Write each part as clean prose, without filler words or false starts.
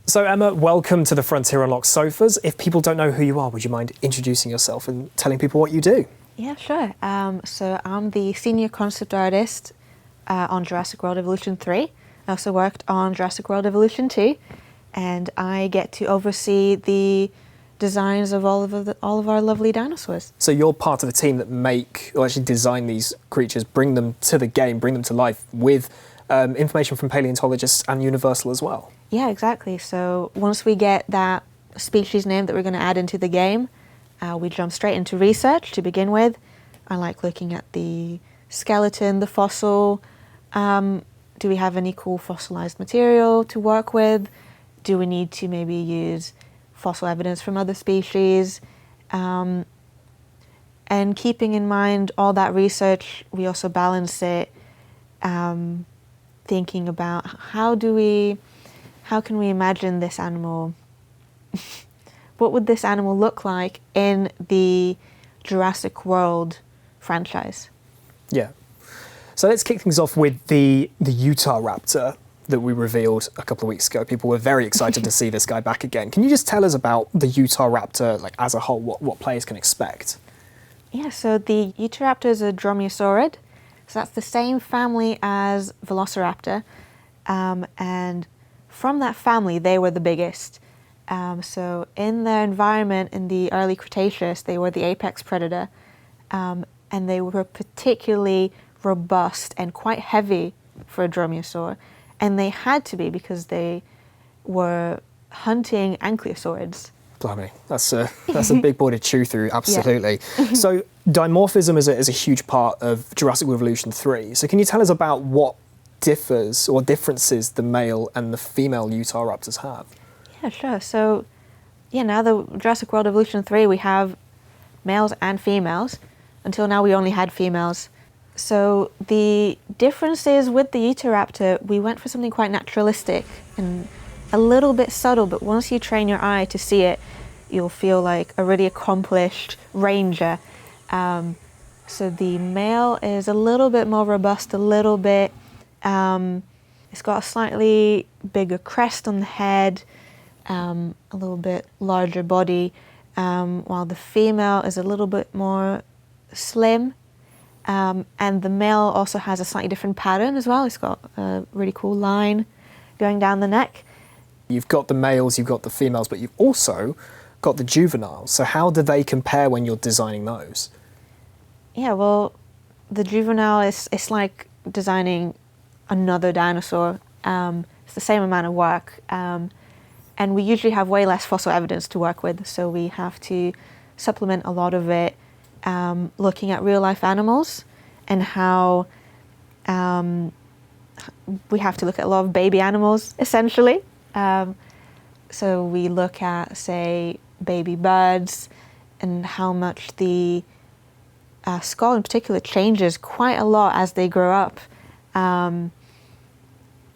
So Emma, welcome to the Frontier Unlocked Sofas. If people don't know who you are, would you mind introducing yourself and telling people what you do? Yeah, sure. So I'm the senior concept artist on Jurassic World Evolution 3. I also worked on Jurassic World Evolution 2, and I get to oversee the designs of all of our lovely dinosaurs. So you're part of the team that actually design these creatures, bring them to the game, bring them to life with information from paleontologists and Universal as well. Yeah, exactly. So once we get that species name that we're going to add into the game, we jump straight into research to begin with. I like looking at the skeleton, the fossil. Do we have any cool fossilized material to work with? Do we need to maybe use fossil evidence from other species? And keeping in mind all that research, we also balance it thinking about how can we imagine this animal? What would this animal look like in the Jurassic World franchise? Yeah. So let's kick things off with the Utahraptor that we revealed a couple of weeks ago. People were very excited to see this guy back again. Can you just tell us about the Utahraptor, like as a whole, what players can expect? Yeah, so the Utahraptor is a dromaeosaurid. So that's the same family as Velociraptor. And from that family, they were the biggest. So in their environment in the early Cretaceous, they were the apex predator. And they were particularly robust and quite heavy for a dromaeosaur. And they had to be because they were hunting ankylosaurids. Blimey, that's a big boy to chew through, absolutely. Yeah. So dimorphism is a huge part of Jurassic World Evolution 3. So can you tell us about what differences the male and the female Utahraptors have? Yeah, sure. So now the Jurassic World Evolution 3, we have males and females. Until now, we only had females. So the differences with the Utahraptor, we went for something quite naturalistic and a little bit subtle, but once you train your eye to see it, you'll feel like a really accomplished ranger. So the male is a little bit more robust, a little bit, it's got a slightly bigger crest on the head, a little bit larger body, while the female is a little bit more slim. And the male also has a slightly different pattern as well. It's got a really cool line going down the neck. You've got the males, you've got the females, but you've also got the juveniles. So how do they compare when you're designing those? Yeah, well, the juvenile it's like designing another dinosaur. It's the same amount of work. And we usually have way less fossil evidence to work with, so we have to supplement a lot of it looking at real-life animals and how we have to look at a lot of baby animals, essentially. So we look at, say, baby birds and how much the skull in particular changes quite a lot as they grow up.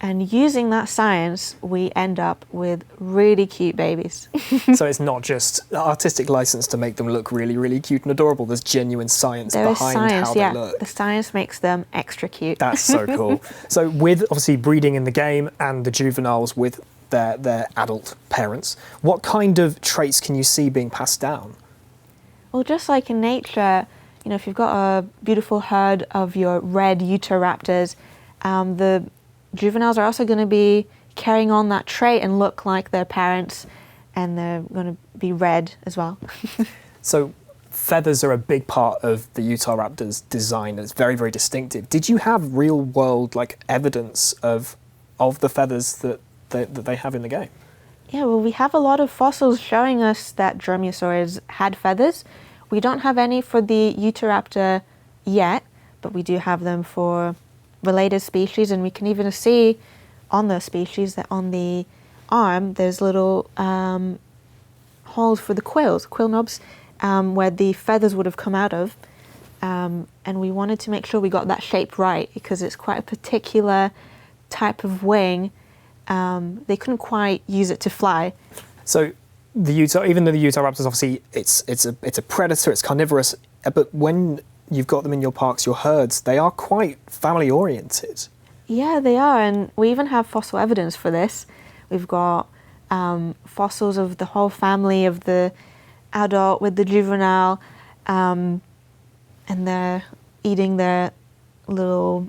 And using that science, we end up with really cute babies. So it's not just artistic license to make them look really, really cute and adorable. There's genuine science behind how they look. The science makes them extra cute. That's so cool. So with obviously breeding in the game and the juveniles with their adult parents, what kind of traits can you see being passed down? Well, just like in nature, if you've got a beautiful herd of your red Utahraptors, the juveniles are also going to be carrying on that trait and look like their parents, and they're going to be red as well. So feathers are a big part of the Utahraptor's design. It's very, very distinctive. Did you have real world evidence of the feathers that they have in the game? Yeah, well, we have a lot of fossils showing us that dromaeosaurs had feathers. We don't have any for the Utahraptor yet, but we do have them for related species, and we can even see on those species that on the arm there's little holes for the quill knobs, where the feathers would have come out of, and we wanted to make sure we got that shape right because it's quite a particular type of wing. They couldn't quite use it to fly. So even though the Utahraptors, obviously it's a predator, it's carnivorous, but when you've got them in your parks, your herds, they are quite family oriented. Yeah, they are, and we even have fossil evidence for this. We've got fossils of the whole family, of the adult with the juvenile, and they're eating their little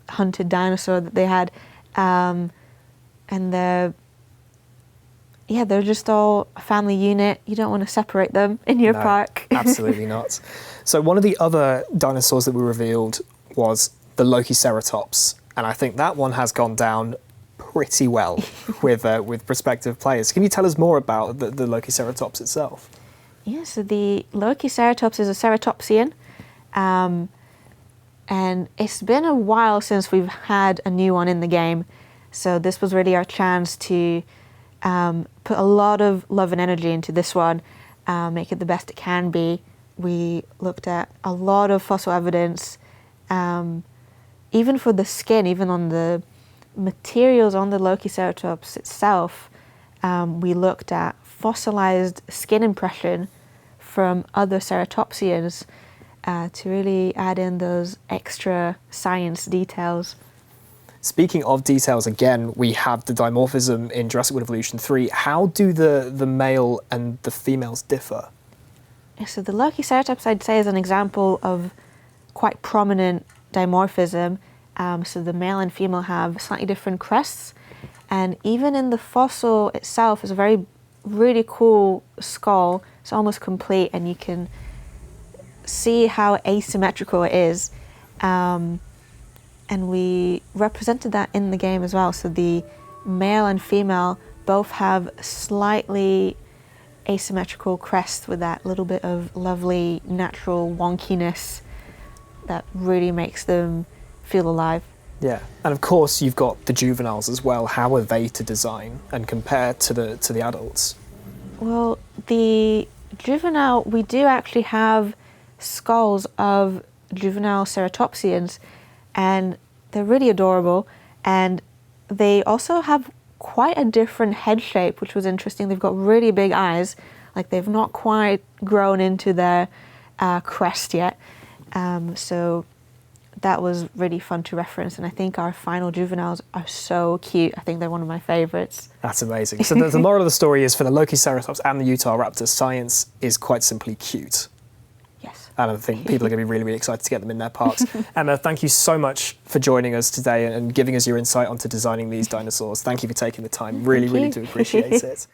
hunted dinosaur that they had, and they're just all a family unit. You don't want to separate them in your park. Absolutely not. So one of the other dinosaurs that we revealed was the Lokiseratops, and I think that one has gone down pretty well with prospective players. Can you tell us more about the Lokiseratops itself? Yeah, so the Lokiseratops is a ceratopsian, and it's been a while since we've had a new one in the game, so this was really our chance to put a lot of love and energy into this one, make it the best it can be. We looked at a lot of fossil evidence, even for the skin, even on the materials on the Lokiseratops itself. We looked at fossilized skin impression from other ceratopsians to really add in those extra science details. Speaking of details, again, we have the dimorphism in Jurassic World Evolution 3. How do the male and the females differ? Yeah, so the Lokiseratops, I'd say, is an example of quite prominent dimorphism. So the male and female have slightly different crests, and even in the fossil itself is a really cool skull. It's almost complete, and you can see how asymmetrical it is. And we represented that in the game as well. So the male and female both have slightly asymmetrical crests with that little bit of lovely natural wonkiness that really makes them feel alive. Yeah, and of course you've got the juveniles as well. How are they to design and compare to the adults? Well, the juvenile, we do actually have skulls of juvenile ceratopsians, and they're really adorable, and they also have quite a different head shape, which was interesting. They've got really big eyes, like they've not quite grown into their crest yet, so that was really fun to reference, and I think our final juveniles are so cute. I think they're one of my favourites. That's amazing. So the moral of the story is, for the Lokiseratops and the Utah Raptor, science is quite simply cute. Yes. And I think people are going to be really, really excited to get them in their parks. Emma, thank you so much for joining us today and giving us your insight onto designing these dinosaurs. Thank you for taking the time. Really, really do appreciate it.